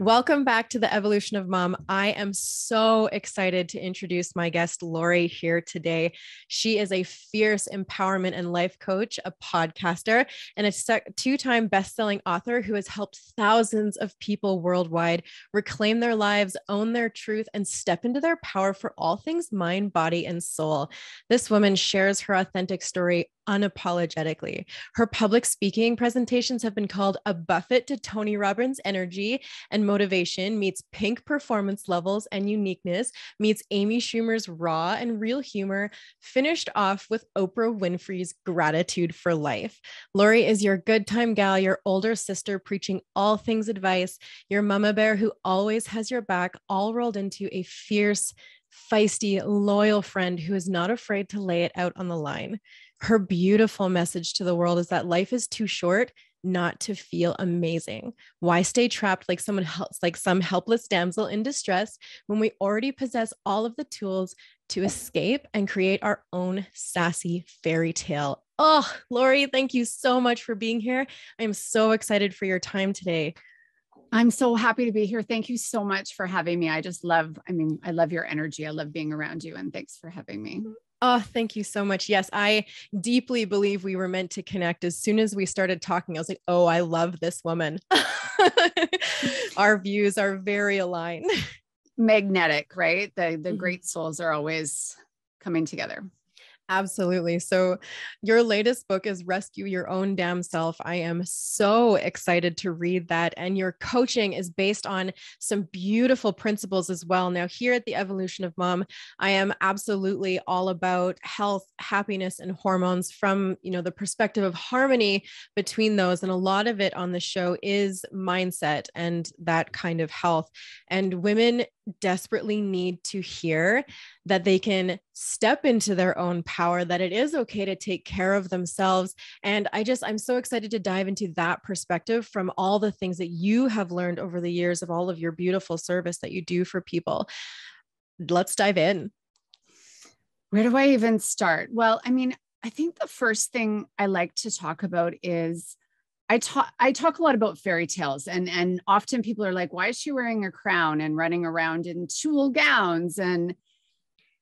Welcome back to the Evolution of Mom. I am so excited to introduce my guest, Lori, here today. She is a fierce empowerment and life coach, a podcaster, and a two-time best-selling author who has helped thousands of people worldwide reclaim their lives, own their truth, and step into their power for all things mind, body, and soul. This woman shares her authentic story unapologetically. Her public speaking presentations have been called a buffet to Tony Robbins energy and motivation meets pink performance levels and uniqueness, meets Amy Schumer's raw and real humor, finished off with Oprah Winfrey's gratitude for life. Lori is your good time gal, your older sister preaching all things advice, your mama bear who always has your back, all rolled into a fierce, feisty, loyal friend who is not afraid to lay it out on the line. Her beautiful message to the world is that life is too short not to feel amazing. Why stay trapped like some helpless damsel in distress when we already possess all of the tools to escape and create our own sassy fairy tale? Oh, Lori, thank you so much for being here. I am so excited for your time today. I'm so happy to be here. Thank you so much for having me. I love your energy. I love being around you, and thanks for having me. Oh, thank you so much. Yes, I deeply believe we were meant to connect. As soon as we started talking, I was like, oh, I love this woman. Our views are very aligned. Magnetic, right? The great souls are always coming together. Absolutely. So your latest book is Rescue Your Own Damn Self. I am so excited to read that. And your coaching is based on some beautiful principles as well. Now, here at the Evolution of Mom, I am absolutely all about health, happiness, and hormones from, the perspective of harmony between those. And a lot of it on the show is mindset and that kind of health. And women desperately need to hear that they can step into their own power, that it is okay to take care of themselves. And I'm so excited to dive into that perspective from all the things that you have learned over the years of all of your beautiful service that you do for people. Let's dive in. Where do I even start? Well, I think the first thing I like to talk about is I talk a lot about fairy tales, and often people are like, why is she wearing a crown and running around in tulle gowns? And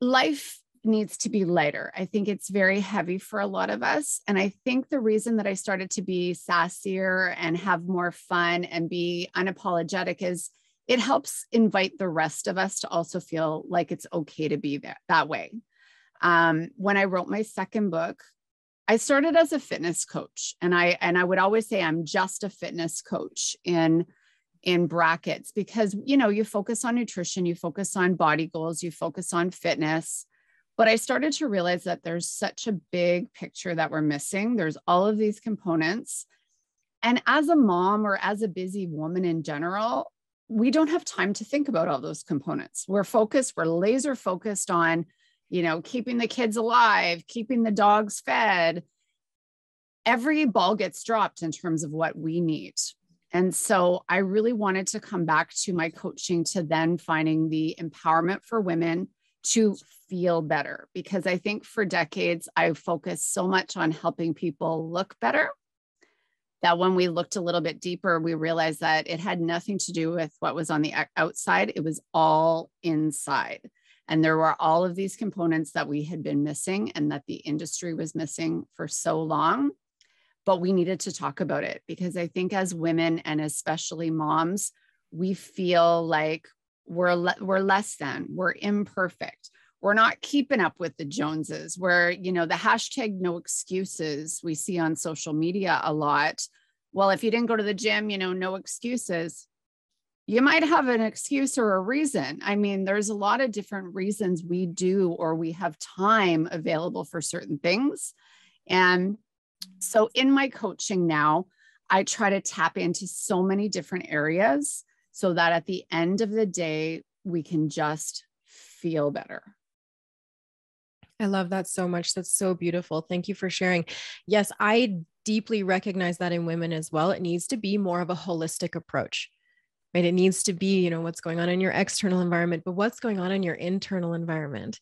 life needs to be lighter. I think it's very heavy for a lot of us. And I think the reason that I started to be sassier and have more fun and be unapologetic is it helps invite the rest of us to also feel like it's okay to be that way. When I wrote my second book, I started as a fitness coach, and I would always say I'm just a fitness coach in brackets, because, you focus on nutrition, you focus on body goals, you focus on fitness. But I started to realize that there's such a big picture that we're missing. There's all of these components. And as a mom or as a busy woman in general, we don't have time to think about all those components. We're laser focused on keeping the kids alive, keeping the dogs fed. Every ball gets dropped in terms of what we need. And so I really wanted to come back to my coaching to then finding the empowerment for women to feel better, because I think for decades, I focused so much on helping people look better that when we looked a little bit deeper, we realized that it had nothing to do with what was on the outside. It was all inside. And there were all of these components that we had been missing and that the industry was missing for so long. But we needed to talk about it, because I think as women, and especially moms, we feel like we're less than, we're imperfect. We're not keeping up with the Joneses. We're, the hashtag no excuses we see on social media a lot. Well, if you didn't go to the gym, no excuses. You might have an excuse or a reason. There's a lot of different reasons we do, or we have time available for certain things. And so in my coaching now, I try to tap into so many different areas so that at the end of the day, we can just feel better. I love that so much. That's so beautiful. Thank you for sharing. Yes, I deeply recognize that in women as well. It needs to be more of a holistic approach. Right? It needs to be, what's going on in your external environment, but what's going on in your internal environment.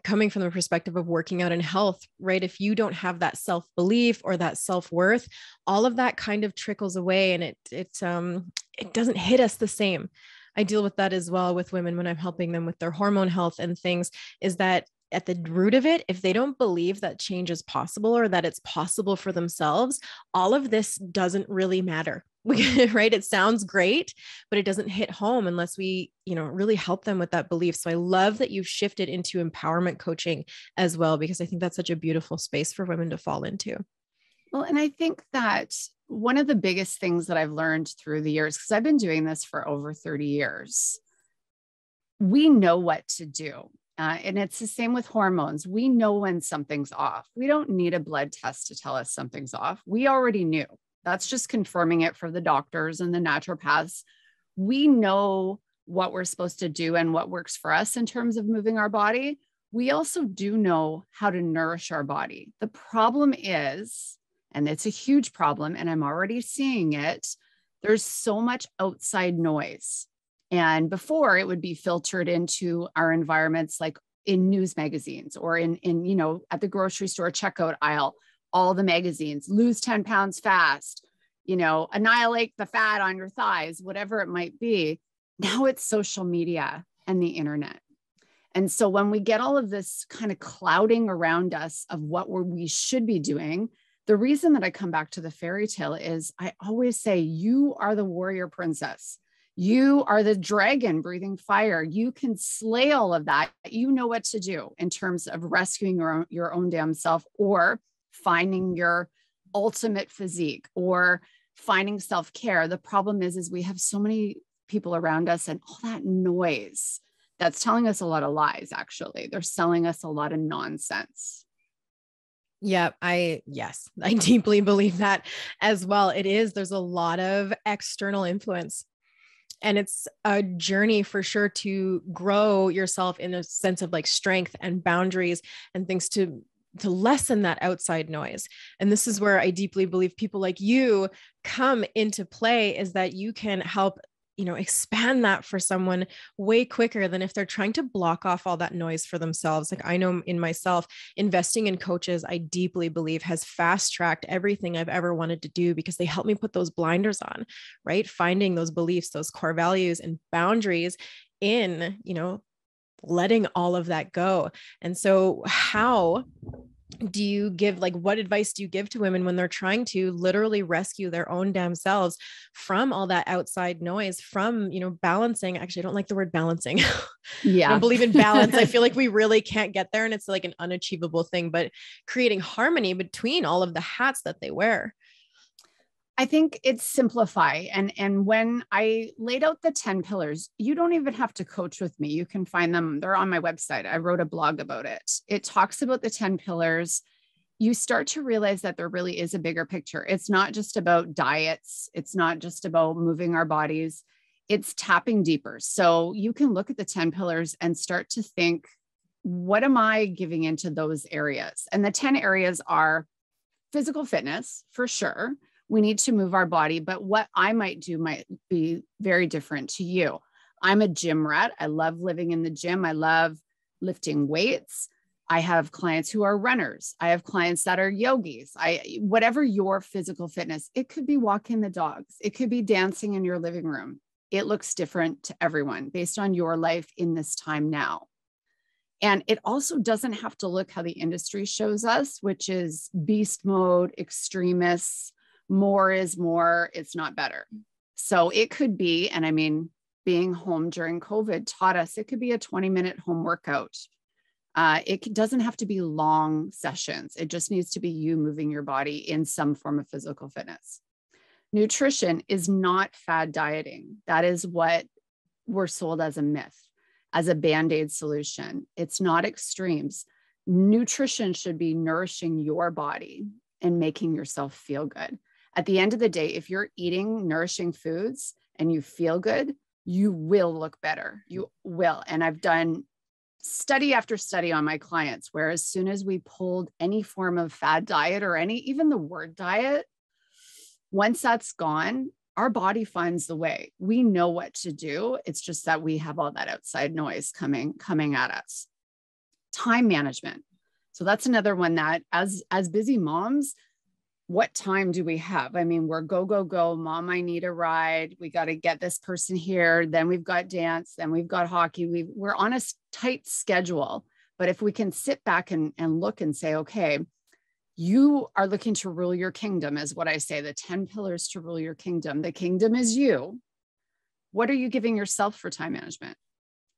coming from the perspective of working out and health, right? If you don't have that self-belief or that self-worth, all of that kind of trickles away, and it doesn't hit us the same. I deal with that as well with women when I'm helping them with their hormone health and things, is that at the root of it, if they don't believe that change is possible or that it's possible for themselves, all of this doesn't really matter. Right? It sounds great, but it doesn't hit home unless we, really help them with that belief. So I love that you've shifted into empowerment coaching as well, because I think that's such a beautiful space for women to fall into. Well, and I think that one of the biggest things that I've learned through the years, because I've been doing this for over 30 years, we know what to do. And it's the same with hormones. We know when something's off. We don't need a blood test to tell us something's off. We already knew. That's just confirming it for the doctors and the naturopaths. We know what we're supposed to do and what works for us in terms of moving our body. We also do know how to nourish our body. The problem is, and it's a huge problem, and I'm already seeing it, there's so much outside noise. And before, it would be filtered into our environments, like in news magazines or in at the grocery store checkout aisle, all the magazines, lose 10 pounds fast, annihilate the fat on your thighs, whatever it might be. Now it's social media and the internet. And so when we get all of this kind of clouding around us of what we should be doing, the reason that I come back to the fairy tale is I always say, you are the warrior princess. You are the dragon breathing fire. You can slay all of that. You know what to do in terms of rescuing your own damn self, or finding your ultimate physique, or finding self-care. The problem is we have so many people around us and all that noise that's telling us a lot of lies. Actually, they're selling us a lot of nonsense. Yeah, I deeply believe that as well. There's a lot of external influence, and it's a journey for sure to grow yourself in a sense of like strength and boundaries and things to lessen that outside noise. And this is where I deeply believe people like you come into play, is that you can help, expand that for someone way quicker than if they're trying to block off all that noise for themselves. Like I know in myself, investing in coaches, I deeply believe has fast tracked everything I've ever wanted to do, because they help me put those blinders on, right? Finding those beliefs, those core values and boundaries in, letting all of that go. And so how do you give, what advice do you give to women when they're trying to literally rescue their own damn selves from all that outside noise, from, balancing? Actually, I don't like the word balancing. Yeah. I don't believe in balance. I feel like we really can't get there, and it's like an unachievable thing, but creating harmony between all of the hats that they wear. I think it's simplify. And when I laid out the 10 pillars, you don't even have to coach with me. You can find them. They're on my website. I wrote a blog about it. It talks about the 10 pillars. You start to realize that there really is a bigger picture. It's not just about diets. It's not just about moving our bodies. It's tapping deeper. So you can look at the 10 pillars and start to think, what am I giving into those areas? And the 10 areas are physical fitness, for sure. We need to move our body, but what I might do might be very different to you. I'm a gym rat. I love living in the gym. I love lifting weights. I have clients who are runners. I have clients that are yogis. Whatever your physical fitness, it could be walking the dogs. It could be dancing in your living room. It looks different to everyone based on your life in this time now. And it also doesn't have to look how the industry shows us, which is beast mode, extremists. More is more, it's not better. So it could be, and I mean, being home during COVID taught us it could be a 20-minute home workout. It doesn't have to be long sessions. It just needs to be you moving your body in some form of physical fitness. Nutrition is not fad dieting. That is what we're sold as a myth, as a Band-Aid solution. It's not extremes. Nutrition should be nourishing your body and making yourself feel good. At the end of the day, if you're eating nourishing foods and you feel good, you will look better. You will. And I've done study after study on my clients, where as soon as we pulled any form of fad diet or even the word diet, once that's gone, our body finds the way. We know what to do. It's just that we have all that outside noise coming at us. Time management. So that's another one that as busy moms, what time do we have? I mean, we're go, go, go. Mom, I need a ride. We got to get this person here. Then we've got dance. Then we've got hockey. We're on a tight schedule. But if we can sit back and look and say, okay, you are looking to rule your kingdom, is what I say, the 10 pillars to rule your kingdom. The kingdom is you. What are you giving yourself for time management?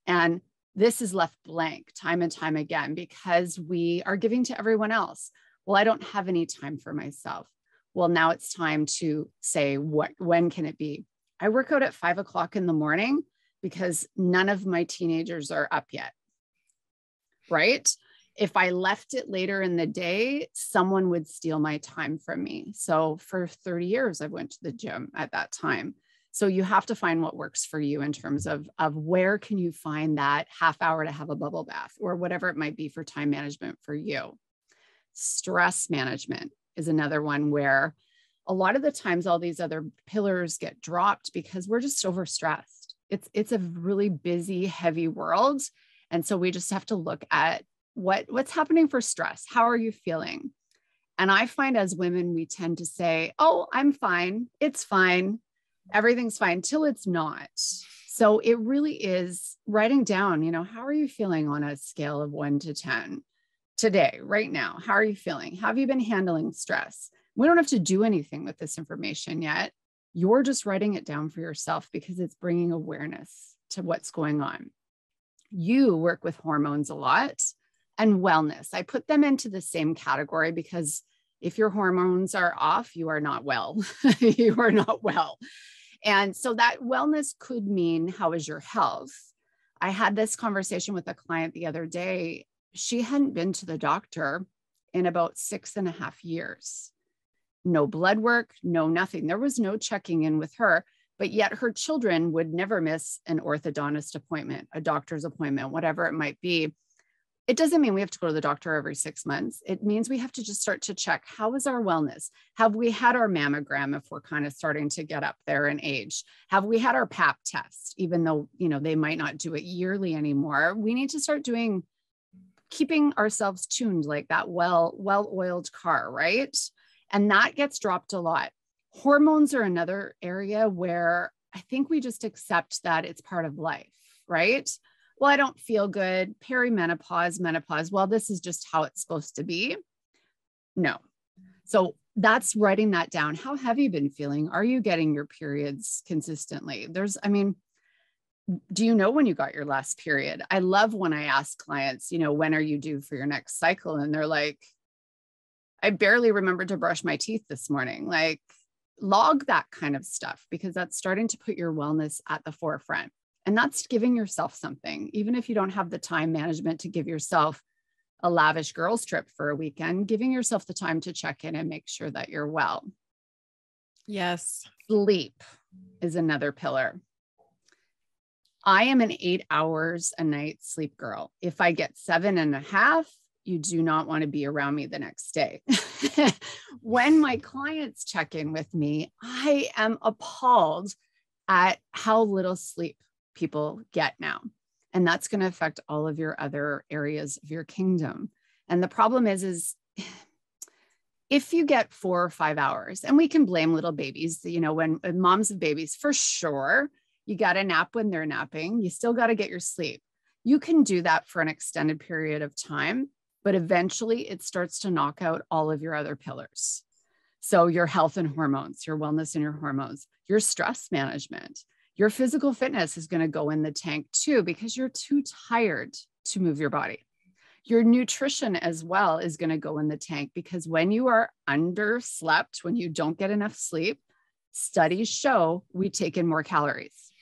And this is left blank time and time again because we are giving to everyone else. Well, I don't have any time for myself. Well, now it's time to say, when can it be? I work out at 5 o'clock in the morning because none of my teenagers are up yet, right? If I left it later in the day, someone would steal my time from me. So for 30 years, I went to the gym at that time. So you have to find what works for you in terms of where can you find that half hour to have a bubble bath or whatever it might be for time management for you. Stress management is another one where a lot of the times all these other pillars get dropped because we're just overstressed. It's a really busy, heavy world. And so we just have to look at what's happening for stress. How are you feeling? And I find as women, we tend to say, oh, I'm fine. It's fine. Everything's fine till it's not. So it really is writing down, how are you feeling on a scale of 1 to 10 today, right now? How are you feeling? How have you been handling stress? We don't have to do anything with this information yet. You're just writing it down for yourself because it's bringing awareness to what's going on. You work with hormones a lot and wellness. I put them into the same category because if your hormones are off, you are not well. You are not well. And so that wellness could mean, how is your health? I had this conversation with a client the other day. She hadn't been to the doctor in about 6.5 years. No blood work, no nothing. There was no checking in with her, but yet her children would never miss an orthodontist appointment, a doctor's appointment, whatever it might be. It doesn't mean we have to go to the doctor every 6 months. It means we have to just start to check, how is our wellness? Have we had our mammogram if we're kind of starting to get up there in age? Have we had our pap test, even though, they might not do it yearly anymore? We need to start keeping ourselves tuned like that well-oiled car, right? And that gets dropped a lot. Hormones are another area where I think we just accept that it's part of life, right? Well, I don't feel good. Perimenopause, menopause. Well, this is just how it's supposed to be. No. So that's writing that down. How have you been feeling? Are you getting your periods consistently? Do you know when you got your last period? I love when I ask clients, when are you due for your next cycle? And they're like, I barely remembered to brush my teeth this morning. Like, log that kind of stuff because that's starting to put your wellness at the forefront. And that's giving yourself something, even if you don't have the time management to give yourself a lavish girls trip for a weekend, giving yourself the time to check in and make sure that you're well. Yes. Sleep is another pillar. I am an 8 hours a night sleep girl. If I get 7.5, you do not want to be around me the next day. When my clients check in with me, I am appalled at how little sleep people get now. And that's going to affect all of your other areas of your kingdom. And the problem is if you get 4 or 5 hours, and we can blame little babies, when moms of babies, for sure, you got to nap when they're napping. You still got to get your sleep. You can do that for an extended period of time, but eventually it starts to knock out all of your other pillars. So your health and hormones, your wellness and your hormones, your stress management, your physical fitness is going to go in the tank too, because you're too tired to move your body. Your nutrition as well is going to go in the tank because when you are underslept, when you don't get enough sleep, studies show we take in more calories.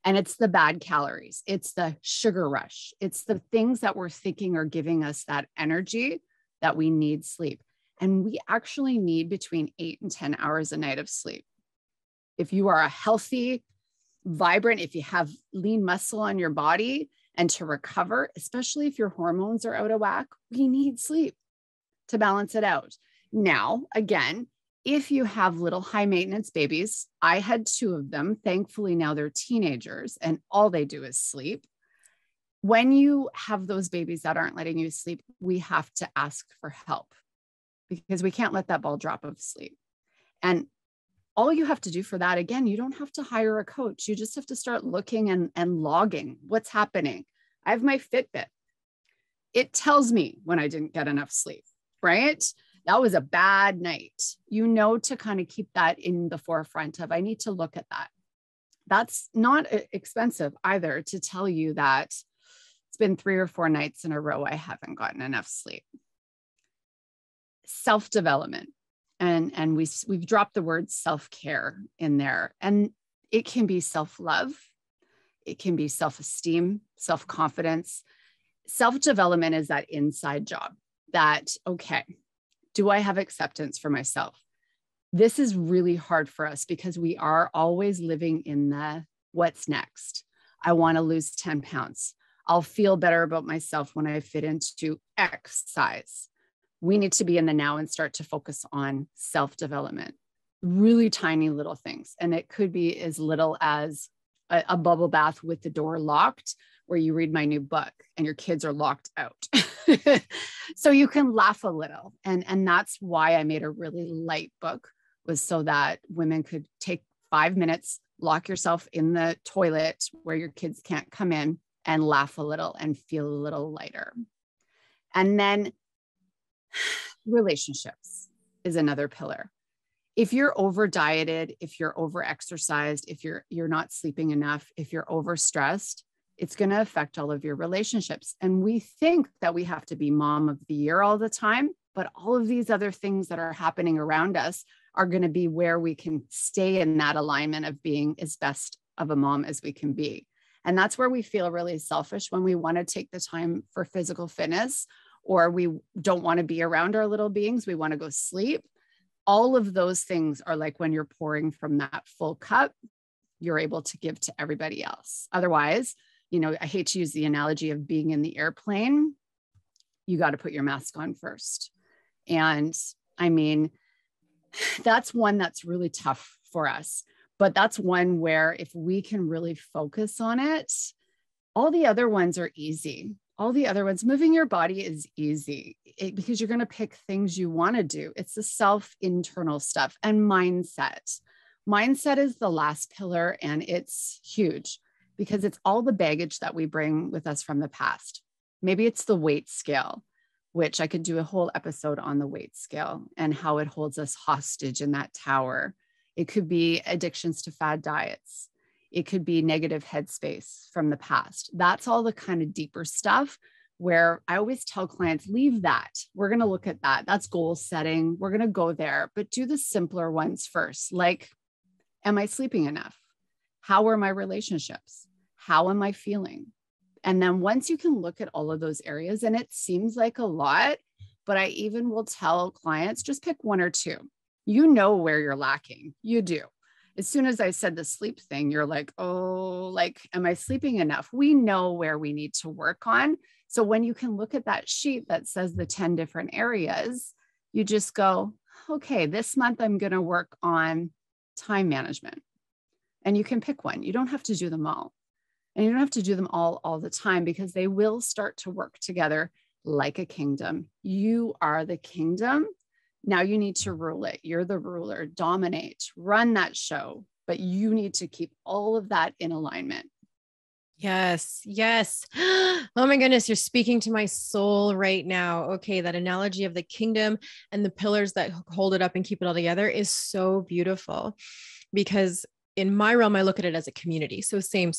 And it's the bad calories. It's the sugar rush. It's the things that we're thinking are giving us that energy that we need sleep. And we actually need between 8 and 10 hours a night of sleep. If you are a healthy, vibrant, if you have lean muscle on your body and to recover, especially if your hormones are out of whack, we need sleep to balance it out. Now, again, if you have little high maintenance babies, I had 2 of them. Thankfully, now they're teenagers and all they do is sleep. when you have those babies that aren't letting you sleep, we have to ask for help because we can't let that ball drop of sleep. And all you have to do for that, again, you don't have to hire a coach. You just have to start looking and logging what's happening. I have my Fitbit. It tells me when I didn't get enough sleep, right? That was a bad night. You know, to kind of keep that in the forefront of, I need to look at that. That's not expensive either, to tell you that it's been 3 or 4 nights in a row I haven't gotten enough sleep. Self-development. And we've dropped the word self-care in there. And it can be self-love. It can be self-esteem, self-confidence. Self-development is that inside job that, okay, do I have acceptance for myself? This is really hard for us because we are always living in the what's next. I want to lose 10 pounds. I'll feel better about myself when I fit into X size. We need to be in the now and start to focus on self-development, really tiny little things. And it could be as little as a bubble bath with the door locked, where you read my new book and your kids are locked out. So you can laugh a little. And that's why I made a really light book, was so that women could take 5 minutes, lock yourself in the toilet where your kids can't come in, and laugh a little and feel a little lighter. And then relationships is another pillar. If you're over dieted, if you're over exercised, if you're not sleeping enough, if you're overstressed, it's going to affect all of your relationships. And we think that we have to be mom of the year all the time, but all of these other things that are happening around us are going to be where we can stay in that alignment of being as best of a mom as we can be. And that's where we feel really selfish when we want to take the time for physical fitness, or we don't want to be around our little beings. We want to go sleep. All of those things are like when you're pouring from that full cup, you're able to give to everybody else. Otherwise, I hate to use the analogy of being in the airplane. You got to put your mask on first. And I mean, that's one that's really tough for us, but that's one where if we can really focus on it, all the other ones are easy. All the other ones, moving your body is easy because you're going to pick things you want to do. It's the internal stuff and mindset. Mindset is the last pillar, and it's huge because it's all the baggage that we bring with us from the past. Maybe it's the weight scale, which I could do a whole episode on the weight scale and how it holds us hostage in that tower. It could be addictions to fad diets. It could be negative headspace from the past. That's all the kind of deeper stuff where I always tell clients, leave that. We're going to look at that. That's goal setting. We're going to go there, but do the simpler ones first. Like, am I sleeping enough? How are my relationships? How am I feeling? And then once you can look at all of those areas, and it seems like a lot, but I even will tell clients, just pick 1 or 2. You know where you're lacking. You do. As soon as I said the sleep thing, you're like, oh, like, am I sleeping enough? We know where we need to work on. So when you can look at that sheet that says the 10 different areas, you just go, okay, this month I'm going to work on time management. And you can pick one. You don't have to do them all. And you don't have to do them all the time, because they will start to work together like a kingdom. You are the kingdom. Now you need to rule it. You're the ruler. Dominate, run that show, but you need to keep all of that in alignment. Yes. Yes. Oh my goodness. You're speaking to my soul right now. Okay. That analogy of the kingdom and the pillars that hold it up and keep it all together is so beautiful, because in my realm, I look at it as a community. So same.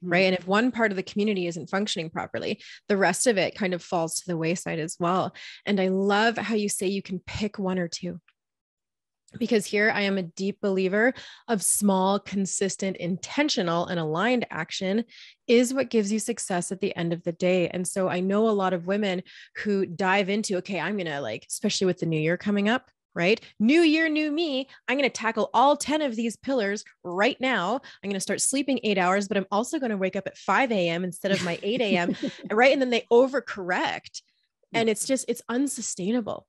Right. And if one part of the community isn't functioning properly, the rest of it kind of falls to the wayside as well. And I love how you say you can pick 1 or 2, because here I am a deep believer of small, consistent, intentional, and aligned action is what gives you success at the end of the day. And so I know a lot of women who dive into, okay, I'm going to, like, especially with the new year coming up, right? New year, new me. I'm going to tackle all 10 of these pillars right now. I'm going to start sleeping 8 hours, but I'm also going to wake up at 5 a.m. instead of my 8 a.m. Right. And then they overcorrect, and it's unsustainable.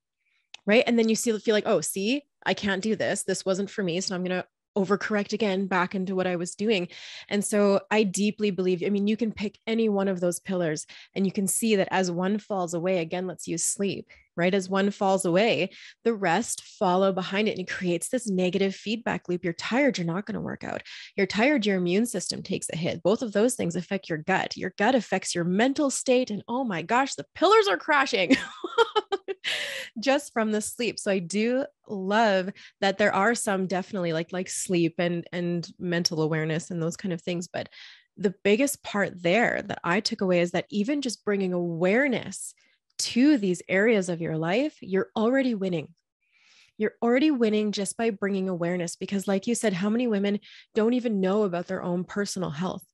Right. And then you feel like, oh, see, I can't do this. This wasn't for me. So I'm going to overcorrect again back into what I was doing. And so I deeply believe, I mean, you can pick any one of those pillars and you can see that as one falls away, again, let's use sleep, right? As one falls away, the rest follow behind it and it creates this negative feedback loop. You're tired, you're not going to work out. You're tired, your immune system takes a hit. Both of those things affect your gut. Your gut affects your mental state. And oh my gosh, the pillars are crashing. Just from the sleep. So I do love that there are some definitely like sleep and mental awareness and those kind of things. But the biggest part there that I took away is that even just bringing awareness to these areas of your life, you're already winning. You're already winning just by bringing awareness, because like you said, how many women don't even know about their own personal health?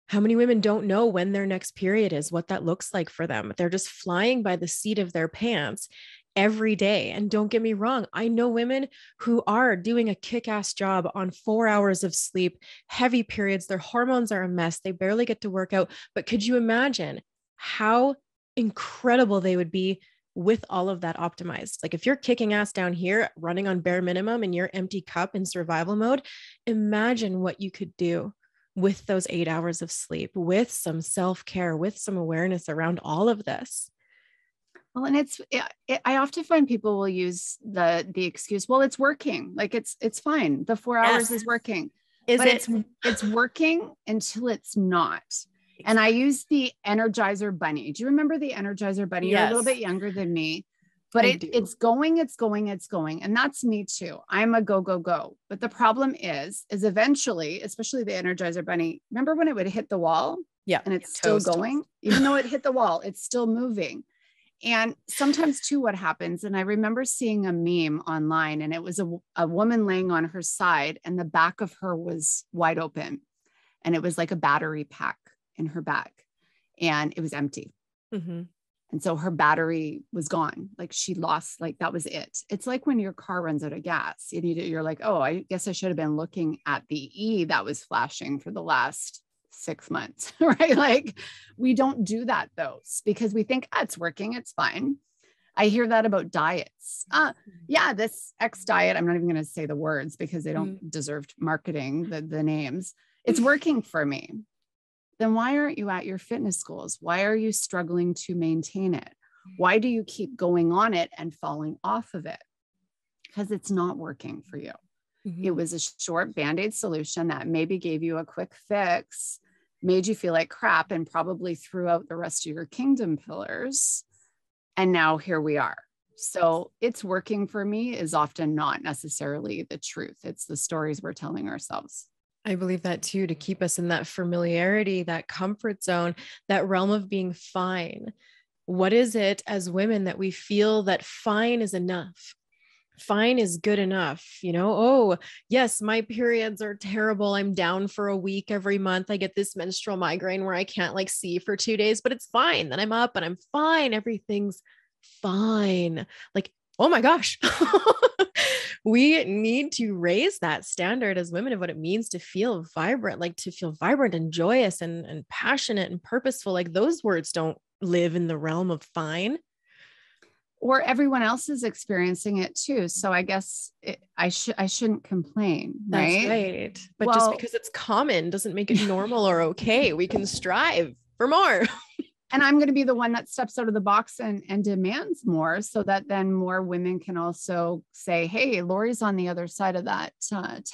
How many women don't know when their next period is, what that looks like for them? They're just flying by the seat of their pants every day. And don't get me wrong, I know women who are doing a kick-ass job on 4 hours of sleep, heavy periods, their hormones are a mess, they barely get to work out. But could you imagine how incredible they would be with all of that optimized? Like if you're kicking ass down here, running on bare minimum in your empty cup in survival mode, imagine what you could do with those 8 hours of sleep, with some self-care, with some awareness around all of this. Well, and I often find people will use the excuse, well, it's working. Like it's fine. The 4 hours is working. But it's working until it's not. And I use the Energizer Bunny. Do you remember the Energizer Bunny? Yes. You're a little bit younger than me, but it's going. And that's me too. I'm a go, go, go. But the problem is eventually, especially the Energizer Bunny, remember when it would hit the wall? Yeah. And it's still going, even though it hit the wall, it's still moving. And sometimes too, what happens, and I remember seeing a meme online, and it was a woman laying on her side and the back of her was wide open. And it was like a battery pack in her back and it was empty. Mm-hmm. And so her battery was gone. Like she lost, like that was it. It's like when your car runs out of gas, you're like, oh, I guess I should have been looking at the E that was flashing for the last 6 months, right? Like we don't do that though, because we think it's working, it's fine. I hear that about diets. Yeah, this X diet, I'm not even going to say the words because they don't deserve marketing, the names. It's working for me. Then why aren't you at your fitness goals? Why are you struggling to maintain it? Why do you keep going on it and falling off of it? Because it's not working for you. Mm-hmm. It was a short Band-Aid solution that maybe gave you a quick fix, made you feel like crap, and probably threw out the rest of your kingdom pillars. And now here we are. So it's working for me is often not necessarily the truth. It's the stories we're telling ourselves. I believe that too, to keep us in that familiarity, that comfort zone, that realm of being fine. What is it as women that we feel that fine is enough? Fine is good enough. Oh, yes, my periods are terrible. I'm down for a week every month. I get this menstrual migraine where I can't see for 2 days, but it's fine. Then I'm up and I'm fine. Everything's fine. Like, oh my gosh. We need to raise that standard as women of what it means to feel vibrant, to feel vibrant and joyous and passionate and purposeful. Like those words don't live in the realm of fine. Or everyone else is experiencing it too. So I guess I shouldn't complain, right? That's right. But just because it's common doesn't make it normal or okay. We can strive for more. And I'm going to be the one that steps out of the box and demands more, so that then more women can also say, hey, Lori's on the other side of that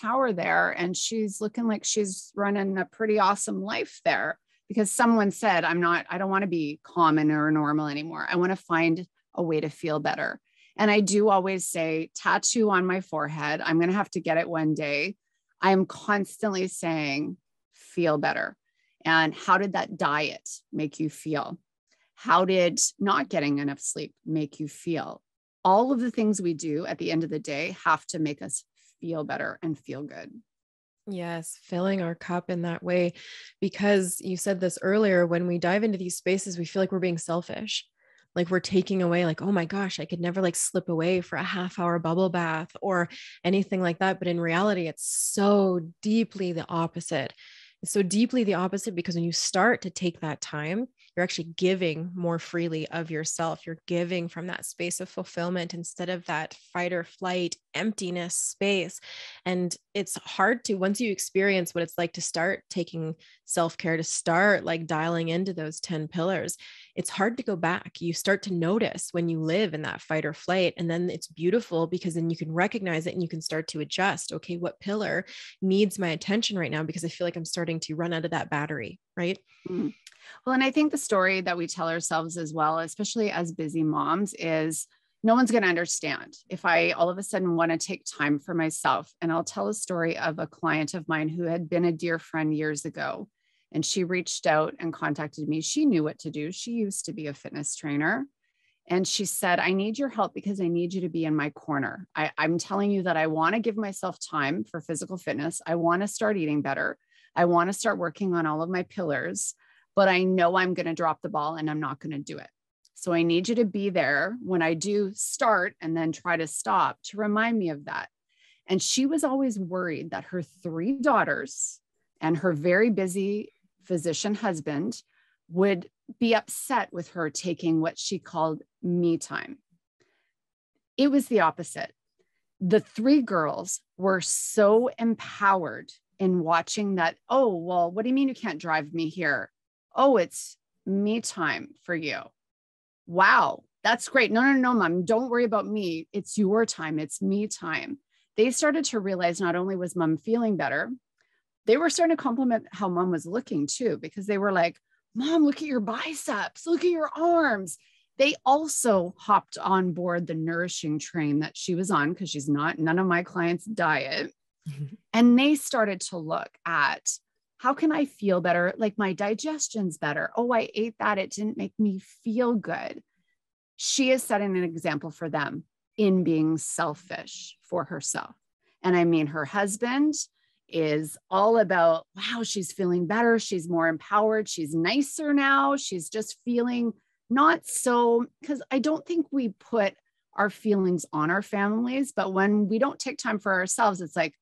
tower there, and she's looking like she's running a pretty awesome life there, because someone said, I don't want to be common or normal anymore. I want to find a way to feel better. And I do always say, tattoo on my forehead. I'm going to have to get it one day. I'm constantly saying, feel better. And how did that diet make you feel? How did not getting enough sleep make you feel? All of the things we do at the end of the day have to make us feel better and feel good. Yes, filling our cup in that way, because you said this earlier, when we dive into these spaces, we feel like we're being selfish. Like we're taking away, oh my gosh, I could never slip away for a half-hour bubble bath or anything like that. But in reality, it's so deeply the opposite. It's so deeply the opposite, because when you start to take that time, you're actually giving more freely of yourself. You're giving from that space of fulfillment instead of that fight or flight emptiness space. And it's hard to, once you experience what it's like to start taking self-care, to start like dialing into those 10 pillars, it's hard to go back. You start to notice when you live in that fight or flight. And then it's beautiful because then you can recognize it and you can start to adjust. Okay, what pillar needs my attention right now? Because I feel like I'm starting to run out of that battery, right? Mm. Well, and I think the story that we tell ourselves as well, especially as busy moms, is no one's going to understand if I all of a sudden want to take time for myself. And I'll tell a story of a client of mine who had been a dear friend years ago. And she reached out and contacted me. She knew what to do. She used to be a fitness trainer. And she said, I need your help because I need you to be in my corner. I'm telling you that I want to give myself time for physical fitness. I want to start eating better. I want to start working on all of my pillars, but I know I'm going to drop the ball and I'm not going to do it. So I need you to be there when I do start and then try to stop to remind me of that. And she was always worried that her 3 daughters and her very busy physician husband would be upset with her taking what she called me time. It was the opposite. The 3 girls were so empowered in watching that. Oh, well, what do you mean you can't drive me here? Oh, it's me time for you. Wow, that's great. No, mom, don't worry about me. It's your time. It's me time. They started to realize not only was mom feeling better, they were starting to compliment how mom was looking too, because they were like, Mom, look at your biceps, look at your arms. They also hopped on board the nourishing train that she was on, because none of my clients diet. And they started to look at, how can I feel better? Like my digestion's better. Oh, I ate that. It didn't make me feel good. She is setting an example for them in being selfish for herself. And I mean, her husband is all about, wow, she's feeling better. She's more empowered. She's nicer now. She's just feeling not so, because I don't think we put our feelings on our families, but when we don't take time for ourselves, it's like,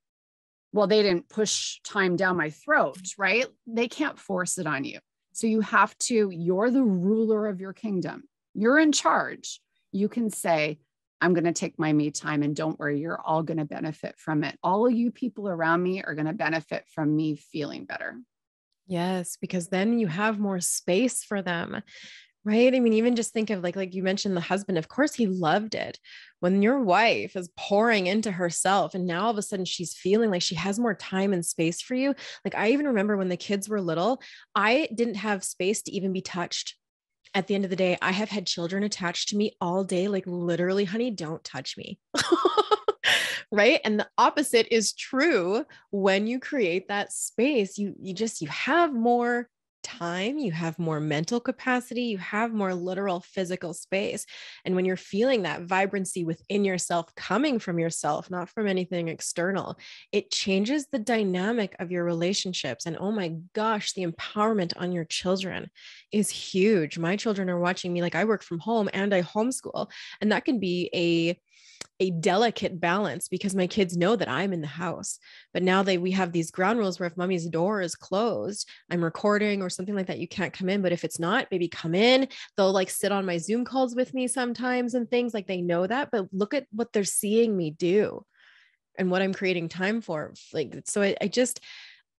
well, they didn't push time down my throat, right? They can't force it on you. So you have to, you're the ruler of your kingdom. You're in charge. You can say, I'm going to take my me time, and don't worry, you're all going to benefit from it. All of you people around me are going to benefit from me feeling better. Yes, because then you have more space for them, right? I mean, even just think of like you mentioned the husband, of course he loved it. When your wife is pouring into herself and now all of a sudden she's feeling like she has more time and space for you. Like I even remember when the kids were little, I didn't have space to even be touched. At the end of the day, I have had children attached to me all day, like literally, honey, don't touch me. Right. And the opposite is true. When you create that space, you have more time, you have more mental capacity, you have more literal physical space. And when you're feeling that vibrancy within yourself, coming from yourself, not from anything external, it changes the dynamic of your relationships. And oh my gosh, the empowerment on your children is huge. My children are watching me, like I work from home and I homeschool, and that can be a delicate balance because my kids know that I'm in the house. But now we have these ground rules where if mommy's door is closed, I'm recording or something like that, you can't come in. But if it's not, baby, come in. They'll like sit on my Zoom calls with me sometimes and things, like they know that. But look at what they're seeing me do and what I'm creating time for. Like, so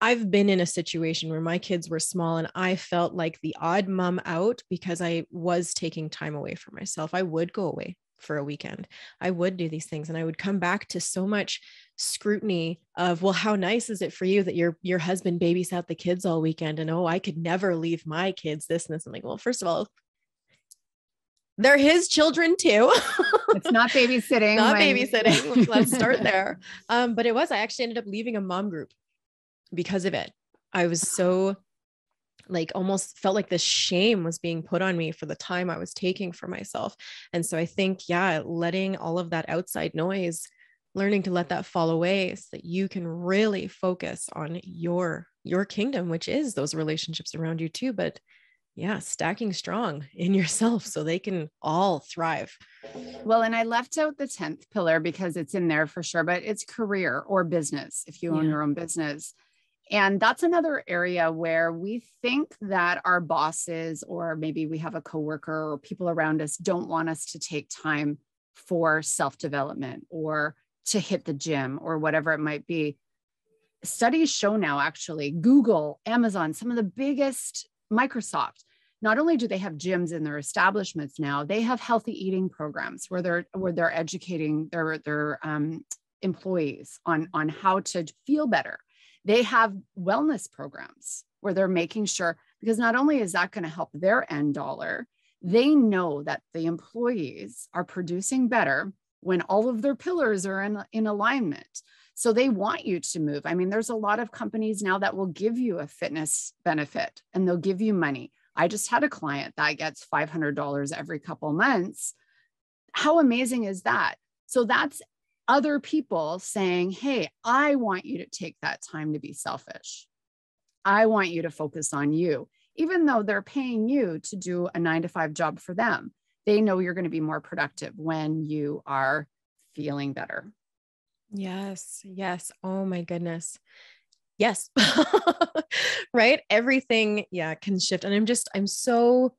I've been in a situation where my kids were small and I felt like the odd mom out because I was taking time away for myself. I would go away for a weekend. I would do these things and I would come back to so much scrutiny of, well, how nice is it for you that your husband babysat the kids all weekend? And, oh, I could never leave my kids this and this. I'm like, well, first of all, they're his children too. It's not babysitting. Not babysitting. Let's start there. But I actually ended up leaving a mom group because of it. I was so like almost felt like this shame was being put on me for the time I was taking for myself. And so I think, yeah, letting all of that outside noise, learning to let that fall away so that you can really focus on your kingdom, which is those relationships around you too. But yeah, stacking strong in yourself so they can all thrive. Well, and I left out the 10th pillar because it's in there for sure, but it's career or business. If you own your own business, And that's another area where we think that our bosses, or maybe we have a coworker or people around us, don't want us to take time for self-development or to hit the gym or whatever it might be. Studies show now, actually, Google, Amazon, some of the biggest, Microsoft, not only do they have gyms in their establishments now, they have healthy eating programs where they're educating their employees on how to feel better. They have wellness programs where they're making sure, because not only is that going to help their end dollar, they know that the employees are producing better when all of their pillars are in alignment. So they want you to move. I mean, there's a lot of companies now that will give you a fitness benefit and they'll give you money. I just had a client that gets $500 every couple months. How amazing is that? So that's other people saying, hey, I want you to take that time to be selfish. I want you to focus on you, even though they're paying you to do a 9-to-5 job for them. They know you're going to be more productive when you are feeling better. Yes. Yes. Oh my goodness. Yes. Right. Everything, yeah, can shift. And I'm so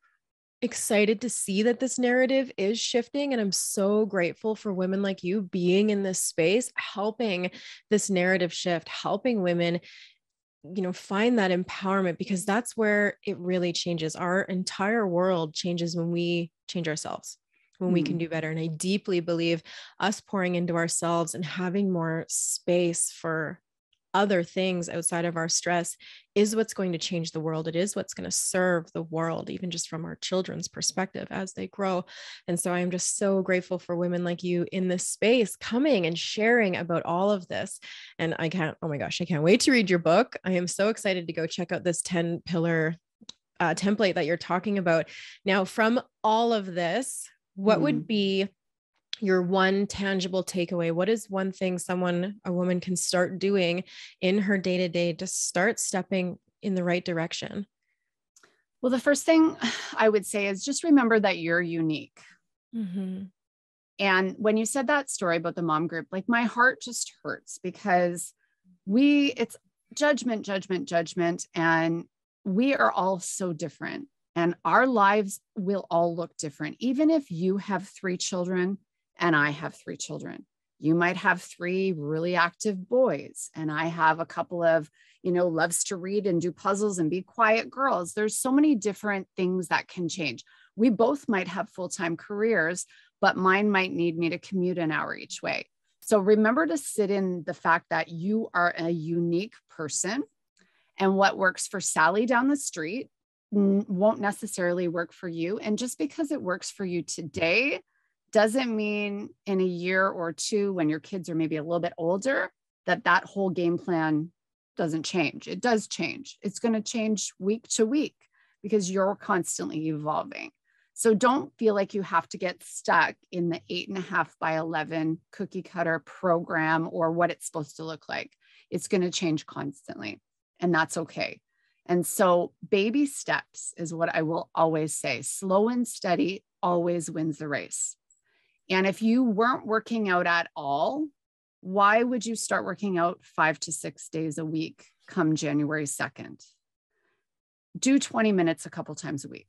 excited to see that this narrative is shifting. And I'm so grateful for women like you being in this space, helping this narrative shift, helping women, find that empowerment, because that's where it really changes. Our entire world changes when we change ourselves, when we can do better. And I deeply believe us pouring into ourselves and having more space for other things outside of our stress is what's going to change the world. It is what's going to serve the world, even just from our children's perspective as they grow. And so I'm just so grateful for women like you in this space coming and sharing about all of this. And I can't wait to read your book. I am so excited to go check out this 10-pillar template that you're talking about. Now, from all of this, what would be your one tangible takeaway? What is one thing a woman can start doing in her day-to-day to start stepping in the right direction? Well, the first thing I would say is just remember that you're unique. Mm-hmm. And when you said that story about the mom group, like my heart just hurts because it's judgment. And we are all so different and our lives will all look different. Even if you have 3 children, and I have 3 children. You might have 3 really active boys, and I have a couple of, loves to read and do puzzles and be quiet girls. There's so many different things that can change. We both might have full-time careers, but mine might need me to commute an hour each way. So remember to sit in the fact that you are a unique person, and what works for Sally down the street won't necessarily work for you. And just because it works for you today doesn't mean in a year or 2, when your kids are maybe a little bit older, that whole game plan doesn't change. It does change. It's going to change week to week because you're constantly evolving. So don't feel like you have to get stuck in the 8.5 by 11 cookie cutter program or what it's supposed to look like. It's going to change constantly, and that's okay. And so baby steps is what I will always say. Slow and steady always wins the race. And if you weren't working out at all, why would you start working out 5 to 6 days a week come January 2nd? Do 20 minutes a couple times a week.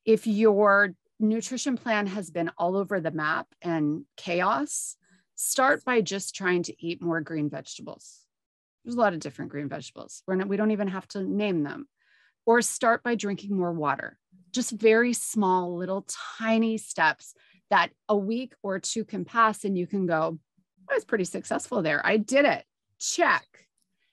If your nutrition plan has been all over the map and chaos, start by just trying to eat more green vegetables. There's a lot of different green vegetables. We don't even have to name them. Or start by drinking more water. Just very small, little tiny steps that a week or 2 can pass and you can go, I was pretty successful there. I did it. Check.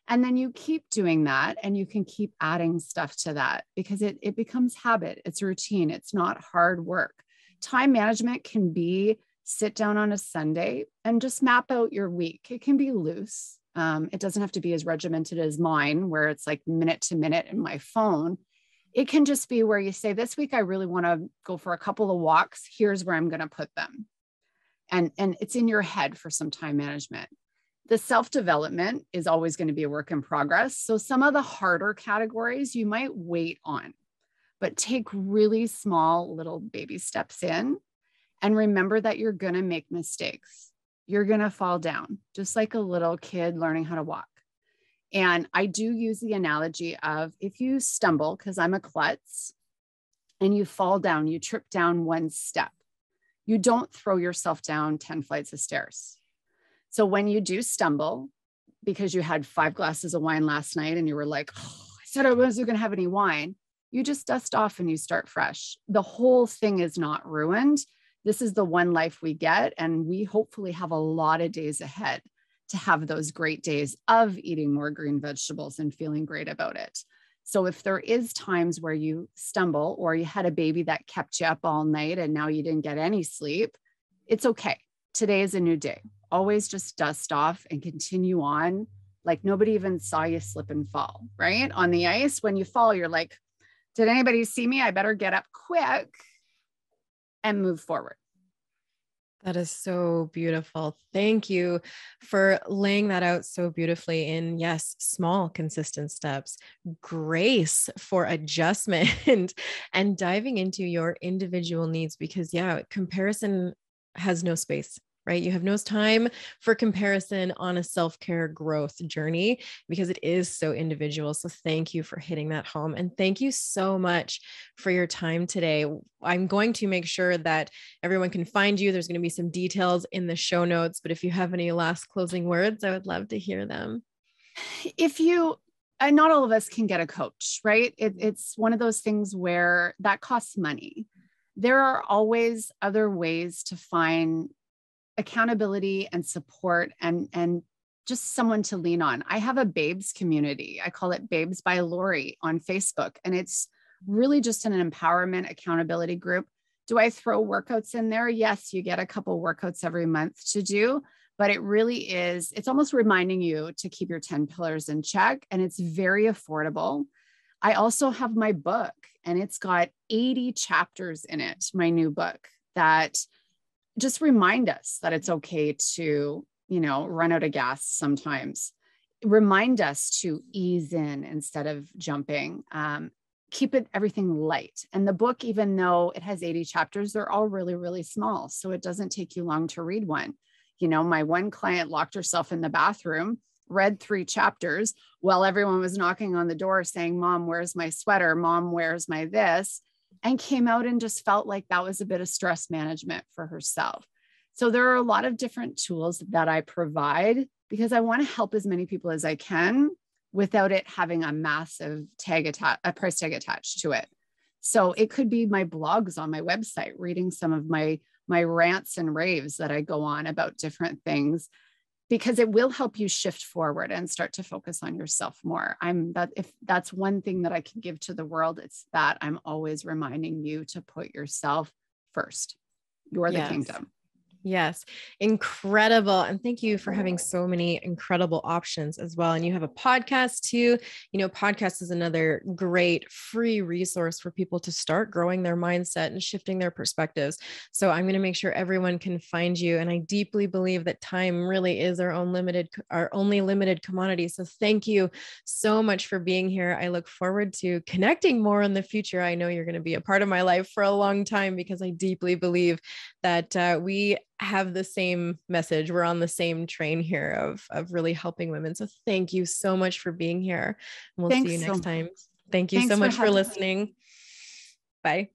And then you keep doing that and you can keep adding stuff to that because it becomes habit. It's routine. It's not hard work. Time management can be sit down on a Sunday and just map out your week. It can be loose. It doesn't have to be as regimented as mine, where it's like minute to minute in my phone. It can just be where you say, this week, I really want to go for a couple of walks. Here's where I'm going to put them. And it's in your head for some time management. The self-development is always going to be a work in progress. So some of the harder categories you might wait on, but take really small little baby steps in. And remember that you're going to make mistakes. You're going to fall down, just like a little kid learning how to walk. And I do use the analogy of if you stumble, because I'm a klutz, and you fall down, you trip down one step, you don't throw yourself down 10 flights of stairs. So when you do stumble, because you had 5 glasses of wine last night and you were like, oh, I said I wasn't going to have any wine, you just dust off and you start fresh. The whole thing is not ruined. This is the one life we get. And we hopefully have a lot of days ahead to have those great days of eating more green vegetables and feeling great about it. So if there is times where you stumble or you had a baby that kept you up all night and now you didn't get any sleep, it's okay. Today is a new day. Always just dust off and continue on. Like nobody even saw you slip and fall, right? On the ice, when you fall, you're like, did anybody see me? I better get up quick and move forward. That is so beautiful. Thank you for laying that out so beautifully in, yes, small, consistent steps, grace for adjustment and diving into your individual needs because, yeah, comparison has no space. Right? You have no time for comparison on a self-care growth journey because it is so individual. So thank you for hitting that home. And thank you so much for your time today. I'm going to make sure that everyone can find you. There's going to be some details in the show notes, but if you have any last closing words, I would love to hear them. If you, not all of us can get a coach, right? It's one of those things where that costs money. There are always other ways to find accountability and support and just someone to lean on. I have a babes community. I call it Babes by Lori on Facebook. And it's really just an empowerment accountability group. Do I throw workouts in there? Yes, you get a couple workouts every month to do, but it really is, it's almost reminding you to keep your 10 pillars in check. And it's very affordable. I also have my book and it's got 80 chapters in it, my new book that just remind us that it's okay to, run out of gas sometimes. Remind us to ease in instead of jumping. Keep everything light. And the book, even though it has 80 chapters, they're all really, really small. So it doesn't take you long to read one. My one client locked herself in the bathroom, read 3 chapters while everyone was knocking on the door saying, Mom, where's my sweater? Mom, where's my this? And came out and just felt like that was a bit of stress management for herself. So there are a lot of different tools that I provide because I want to help as many people as I can without it having a massive a price tag attached to it. So it could be my blogs on my website, reading some of my rants and raves that I go on about different things, because it will help you shift forward and start to focus on yourself more. If that's one thing that I can give to the world, it's that I'm always reminding you to put yourself first. You're the kingdom. Yes. Incredible. And thank you for having so many incredible options as well. And you have a podcast too. Podcast is another great free resource for people to start growing their mindset and shifting their perspectives. So I'm going to make sure everyone can find you. And I deeply believe that time really is our only limited commodity. So thank you so much for being here. I look forward to connecting more in the future. I know you're going to be a part of my life for a long time because I deeply believe that we have the same message. We're on the same train here of really helping women. So thank you so much for being here. And we'll see you next time. Thank you so much for listening. Bye.